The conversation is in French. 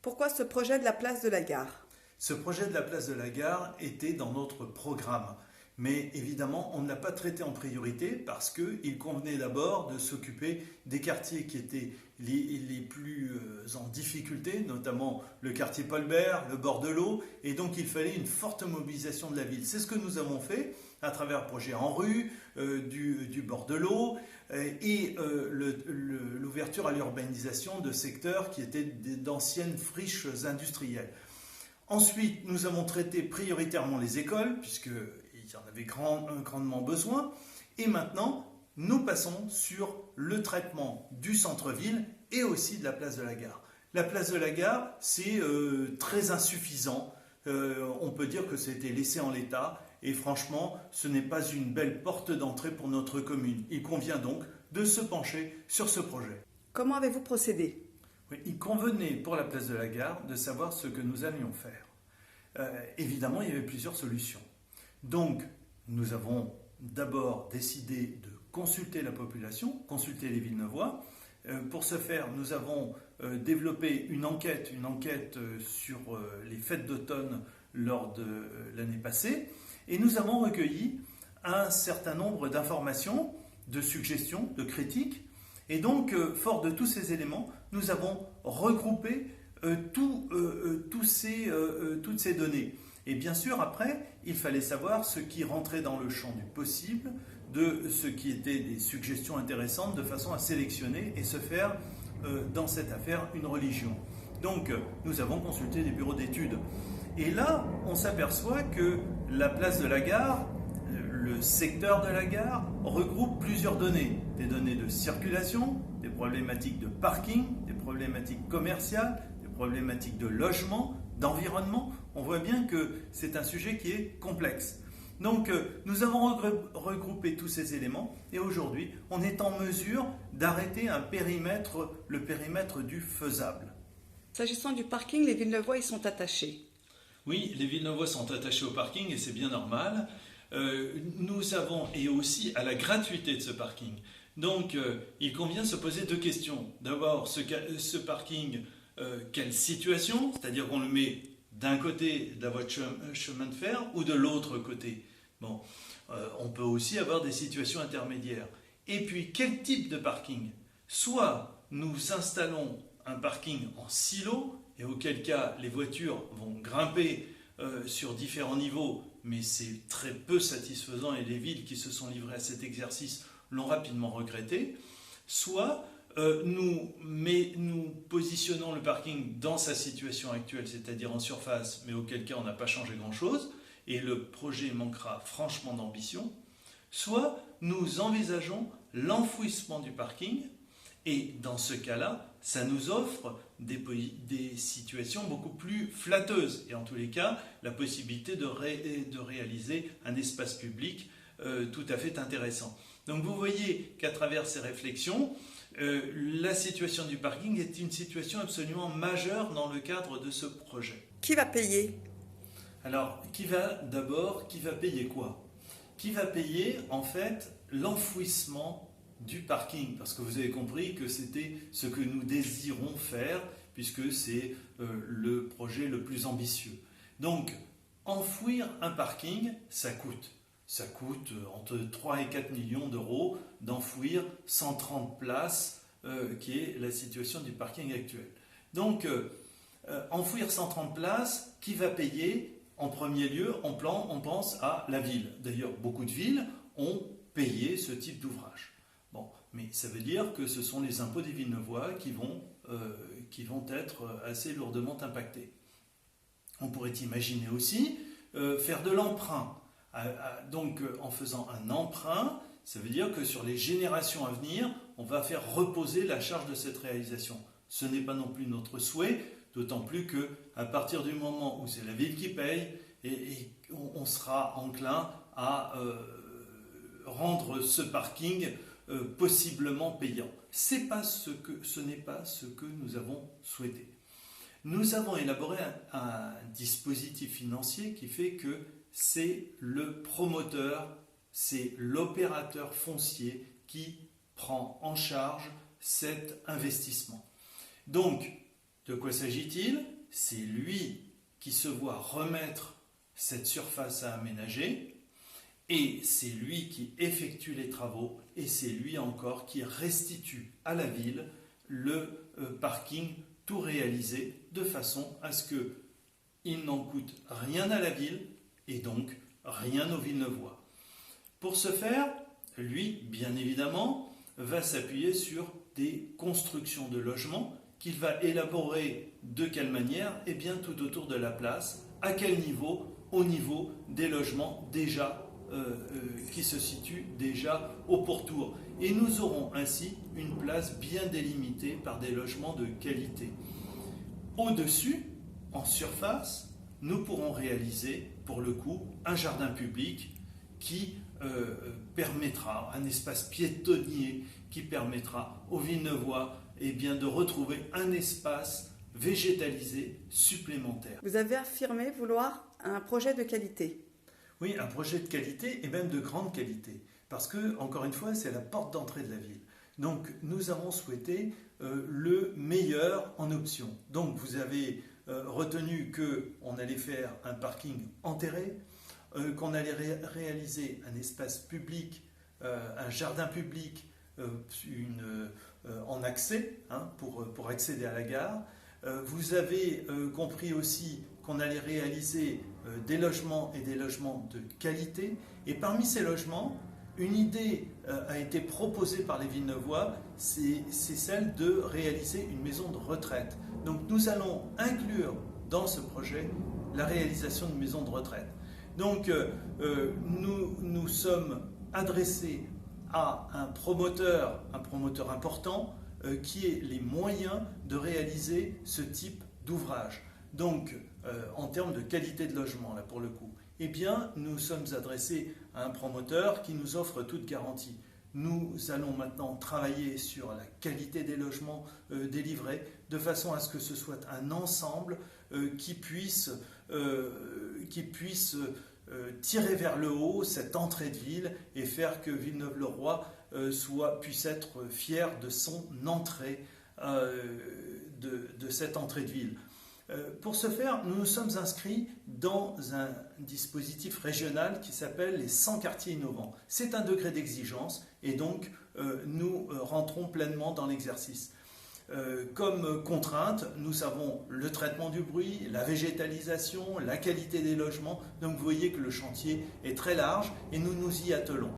Pourquoi ce projet de la place de la Gare? Ce projet de la place de la Gare était dans notre programme. Mais évidemment, on ne l'a pas traité en priorité parce qu'il convenait d'abord de s'occuper des quartiers qui étaient les plus en difficulté, notamment le quartier Paul-Bert, le bord de l'eau, et donc il fallait une forte mobilisation de la ville. C'est ce que nous avons fait à travers le projet En Rue, du bord de l'eau, et l'ouverture à l'urbanisation de secteurs qui étaient d'anciennes friches industrielles. Ensuite, nous avons traité prioritairement les écoles, puisqu'il y en avait grandement besoin. Et maintenant, nous passons sur le traitement du centre-ville et aussi de la place de la Gare. La place de la Gare, c'est très insuffisant. On peut dire que c'était laissé en l'état. Et franchement, ce n'est pas une belle porte d'entrée pour notre commune. Il convient donc de se pencher sur ce projet. Comment avez-vous procédé? Oui, il convenait pour la place de la Gare de savoir ce que nous allions faire. Évidemment, il y avait plusieurs solutions. Donc, nous avons d'abord décidé de consulter la population, consulter les Villeneuvois. Pour ce faire, nous avons développé une enquête sur les fêtes d'automne lors de l'année passée. Et nous avons recueilli un certain nombre d'informations, de suggestions, de critiques. Et donc, fort de tous ces éléments, nous avons regroupé toutes ces données. Et bien sûr, après, il fallait savoir ce qui rentrait dans le champ du possible, de ce qui était des suggestions intéressantes, de façon à sélectionner et se faire, dans cette affaire, une religion. Donc, nous avons consulté des bureaux d'études. Et là, on s'aperçoit que la place de la Gare, le secteur de la gare, regroupe plusieurs données. Des données de circulation, des problématiques de parking, des problématiques commerciales, des problématiques de logement, d'environnement. On voit bien que c'est un sujet qui est complexe. Donc, nous avons regroupé tous ces éléments et aujourd'hui, on est en mesure d'arrêter le périmètre du faisable. S'agissant du parking, les Villeneuvois y sont attachés. Oui, les Villeneuvois sont attachés au parking et c'est bien normal. Nous avons, et aussi à la gratuité de ce parking. Donc, il convient de se poser deux questions. D'abord, ce parking, quelle situation? C'est-à-dire qu'on le met d'un côté de la voie de chemin de fer ou de l'autre côté. Bon, on peut aussi avoir des situations intermédiaires. Et puis, quel type de parking? Soit nous installons un parking en silo, et auquel cas les voitures vont grimper sur différents niveaux, mais c'est très peu satisfaisant et les villes qui se sont livrées à cet exercice l'ont rapidement regretté. Soit nous positionnons le parking dans sa situation actuelle, c'est-à-dire en surface, mais auquel cas on n'a pas changé grand-chose, et le projet manquera franchement d'ambition. Soit nous envisageons l'enfouissement du parking, et dans ce cas-là, ça nous offre des situations beaucoup plus flatteuses. Et en tous les cas, la possibilité de réaliser un espace public tout à fait intéressant. Donc vous voyez qu'à travers ces réflexions, la situation du parking est une situation absolument majeure dans le cadre de ce projet. Qui va payer? Alors, qui va payer quoi? Qui va payer en fait l'enfouissement du parking, parce que vous avez compris que c'était ce que nous désirons faire, puisque c'est le projet le plus ambitieux. Donc, enfouir un parking, ça coûte. Ça coûte entre 3 et 4 millions d'euros d'enfouir 130 places, qui est la situation du parking actuel. Donc, enfouir 130 places, qui va payer? En premier lieu, on pense à la ville. D'ailleurs, beaucoup de villes ont payé ce type d'ouvrage. Bon, mais ça veut dire que ce sont les impôts des Villeneuvois qui vont être assez lourdement impactés. On pourrait imaginer aussi faire de l'emprunt. Donc, en faisant un emprunt, ça veut dire que sur les générations à venir, on va faire reposer la charge de cette réalisation. Ce n'est pas non plus notre souhait, d'autant plus qu'à partir du moment où c'est la ville qui paye, et on sera enclin à rendre ce parking possiblement payant. Ce n'est pas ce que nous avons souhaité. Nous avons élaboré un dispositif financier qui fait que c'est le promoteur, c'est l'opérateur foncier qui prend en charge cet investissement. Donc, de quoi s'agit-il? c'est lui qui se voit remettre cette surface à aménager, et c'est lui qui effectue les travaux, et c'est lui encore qui restitue à la ville le parking tout réalisé, de façon à ce qu'il n'en coûte rien à la ville, et donc rien aux Villeneuvois. Pour ce faire, lui, bien évidemment, va s'appuyer sur des constructions de logements qu'il va élaborer de quelle manière? Eh bien, tout autour de la place. À quel niveau? Au niveau des logements déjà qui se situent déjà au pourtour. Et nous aurons ainsi une place bien délimitée par des logements de qualité. Au-dessus, en surface, nous pourrons réaliser, pour le coup, un jardin public qui permettra, un espace piétonnier qui permettra aux Villeneuvois de retrouver un espace végétalisé supplémentaire. Vous avez affirmé vouloir un projet de qualité. Oui, un projet de qualité et même de grande qualité. Parce que, encore une fois, c'est la porte d'entrée de la ville. Donc, nous avons souhaité le meilleur en option. Donc, vous avez retenu qu'on allait faire un parking enterré, qu'on allait réaliser un espace public, un jardin public en accès, pour accéder à la gare. Vous avez compris aussi qu'on allait réaliser des logements et des logements de qualité. Et parmi ces logements, une idée a été proposée par les Villeneuvois, c'est celle de réaliser une maison de retraite. Donc nous allons inclure dans ce projet la réalisation d'une maison de retraite. Donc nous sommes adressés à un promoteur important qui ait les moyens de réaliser ce type d'ouvrage. Donc en termes de qualité de logement, là pour le coup, eh bien nous sommes adressés à un promoteur qui nous offre toute garantie. Nous allons maintenant travailler sur la qualité des logements délivrés, de façon à ce que ce soit un ensemble qui puisse tirer vers le haut cette entrée de ville et faire que Villeneuve-le-Roi puisse être fier de son entrée, de cette entrée de ville. Pour ce faire, nous nous sommes inscrits dans un dispositif régional qui s'appelle les 100 quartiers innovants. C'est un degré d'exigence et donc nous rentrons pleinement dans l'exercice. Comme contrainte, nous avons le traitement du bruit, la végétalisation, la qualité des logements. Donc vous voyez que le chantier est très large et nous nous y attelons.